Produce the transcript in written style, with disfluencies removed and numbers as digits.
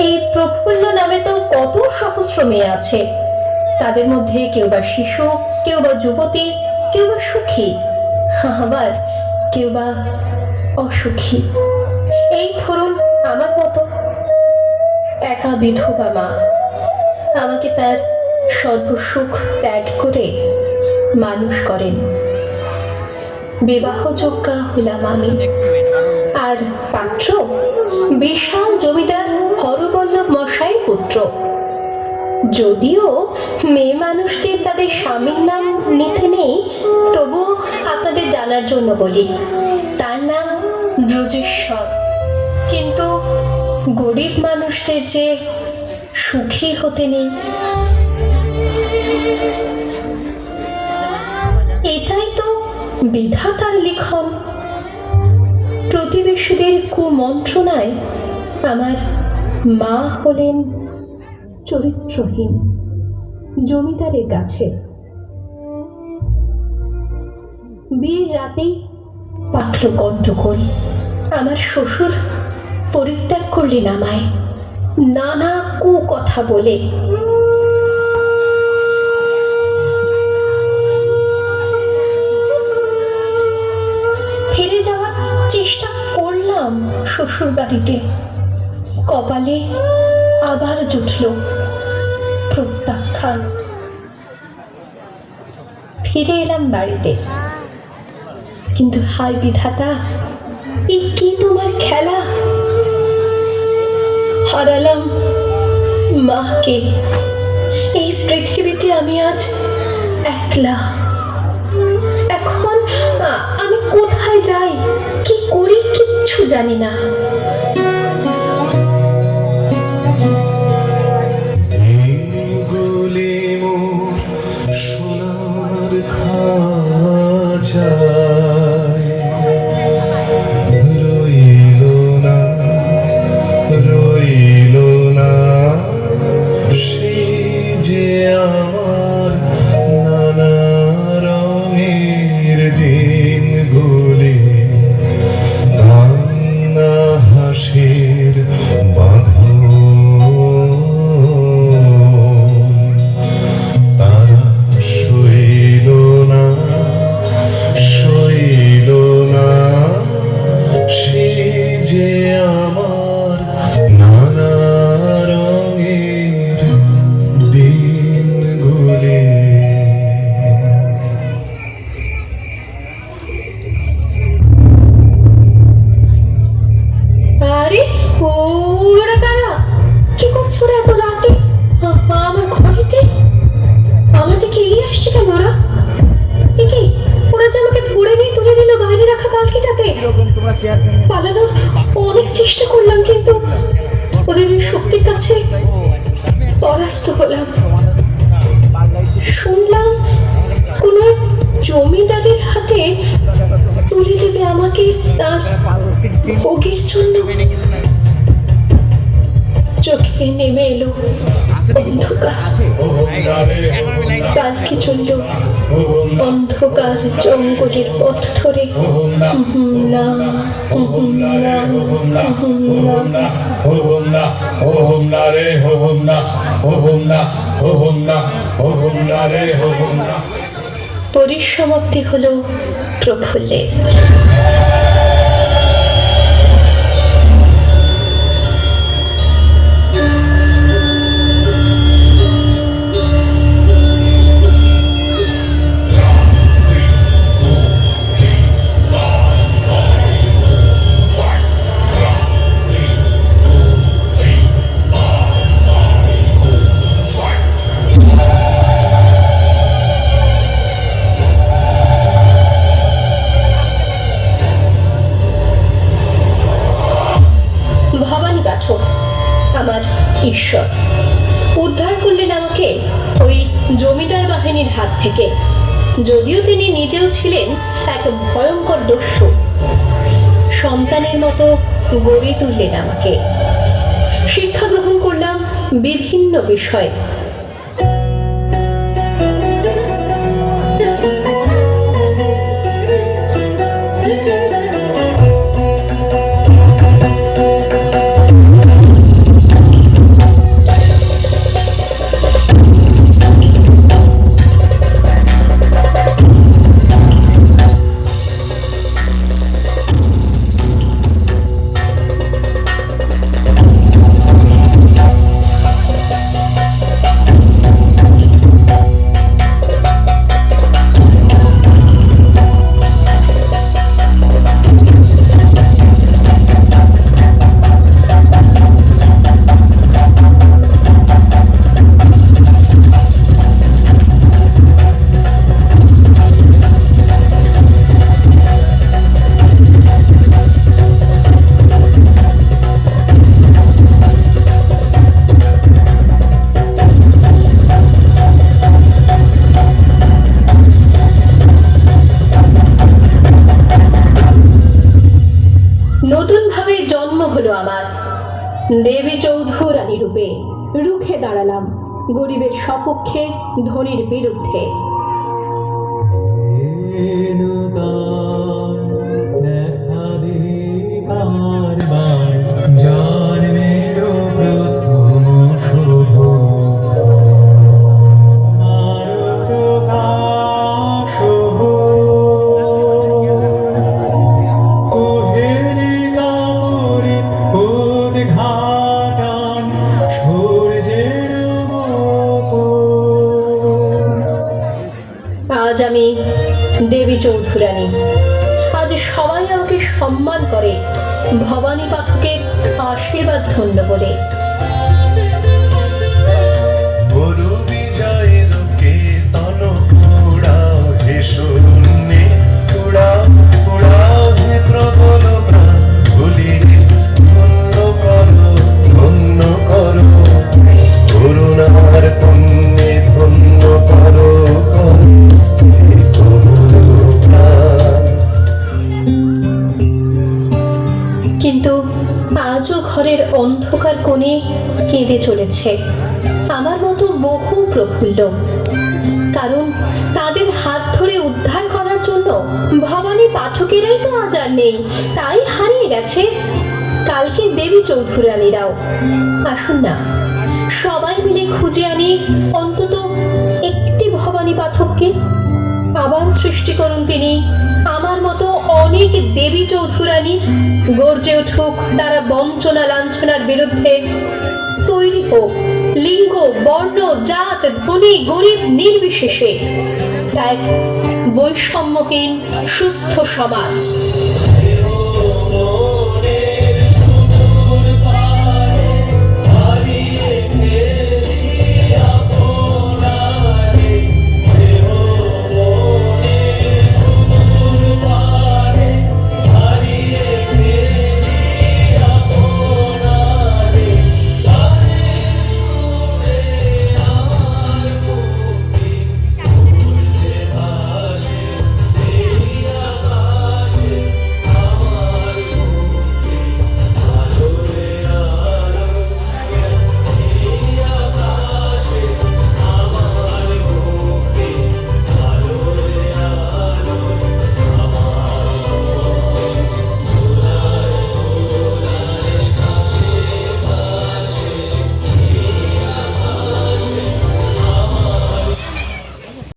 এই প্রফুল্ল নামে তো কত সহস্র মেয়ে আছে, তাদের মধ্যে কেউ বা শিশু, কেউ বা যুবতী, কেউ বা সুখী, আবার কেউ বা অসুখী। এই ধরুন আমার মতো একা বিধবা মা, আমাকে তার সর্বসুখ ত্যাগ করে মানুষ করেন। বিবাহযোগ্যা হলাম আমি, আর পাত্র বিশাল জমিদার হরবল্লভ মশাইয়ের পুত্র। যদিও মেয়ে মানুষদের তাদের স্বামীর নাম নিতে নেই, তবুও আপনাদের জানার জন্য বলি, তার নাম ব্রজেশ্বর। কিন্তু গরিব মানুষদের যে সুখী হতে নেই, এটাই তো বিধাতার লিখন। প্রতিবেশীদের কুমন্ত্রণায় আমার মা হলেন চরিত্রহীন জমিদারের কাছে। বিয়ের রাতেই পাকল গন্ডগোল। আমার শ্বশুর পরিত্যাগ করলেন আমায় নানা কুকথা বলে। ফিরে যাওয়ার চেষ্টা করলাম শ্বশুর বাড়িতে, কপালে আবার জুটল প্রত্যাখ্যান। ফিরে এলাম বাড়িতে, কিন্তু হায় বিধাতা, এ কি তোমার খেলা! হারালাম মাকে। এই পৃথিবীতে আমি আজ একলা। এখন আমি কোথায় যাই, কি করি, কিচ্ছু জানি না। পালানোর অনেক চেষ্টা করলাম, কিন্তু ওদের শক্তির কাছে পরাস্ত হলাম। শুনলাম কোন জমিদারের হাতে তুলে দেবে আমাকে তার ভোগের জন্য। চোখে নেমে এলো অন্ধকার, পালকি চলল অন্ধকার জঙ্গলের পথ ধরে। পরিসমাপ্তি হলো প্রফুল্লের। আমার ঈশ্বর উদ্ধার করলেন আমাকে ওই জমিদার বাহিনীর হাত থেকে। যদিও তিনি নিজেও ছিলেন এক ভয়ঙ্কর দস্যু, সন্তানের মতো গড়ে তুললেন আমাকে। শিক্ষা গ্রহণ করলাম বিভিন্ন বিষয়। চৌধুরানী রূপে রুখে দাঁড়ালাম গরিবের সপক্ষে, ধনীর বিরুদ্ধে। দেখা দে কারবার জন্মের প্রথম শুভ আর প্রকাশ কোহেলি কাপড়ে উদ্ঘাটন সূর্যের মতো। আজ আমি দেবী চৌধুরানী। আজ সবাই আমাকে সম্মান করে ভবানী পাঠকের আশীর্বাদ ধন্য বলে। গুরু বিজয়ের কেতন উড়াও হে শূন্যে, উড়াও উড়াও হে প্রবল প্রাণ ভুলিয়ে ধন্য করো করুণার পুণ্যে ধন্য করো হে প্রবল প্রাণ। কিন্তু আজও ঘরের অন্ধকার কোণে কেঁদে চলেছে আমার মতো বহু প্রফুল্ল। কারণ তাদের হাত ধরে উদ্ধার করার জন্য ভবানী পাঠকেরাই তো আজ আর নেই, তাই হারিয়ে গেছে কালকে দেবী চৌধুরানীরাও। আসুন না, সবাই মিলে খুঁজে আনি অন্তত একটি ভবানী পাঠককে। আবার সৃষ্টি করুন তিনি আমার মতো অনেক দেবী চৌধুরানীর। গর্জে উঠুক তারা বঞ্চনা লাঞ্ছনার বিরুদ্ধে। তৈরি হোক লিঙ্গ, বর্ণ, জাত, ধনী গরিব নির্বিশেষে এক বৈষম্যহীন সুস্থ সমাজ।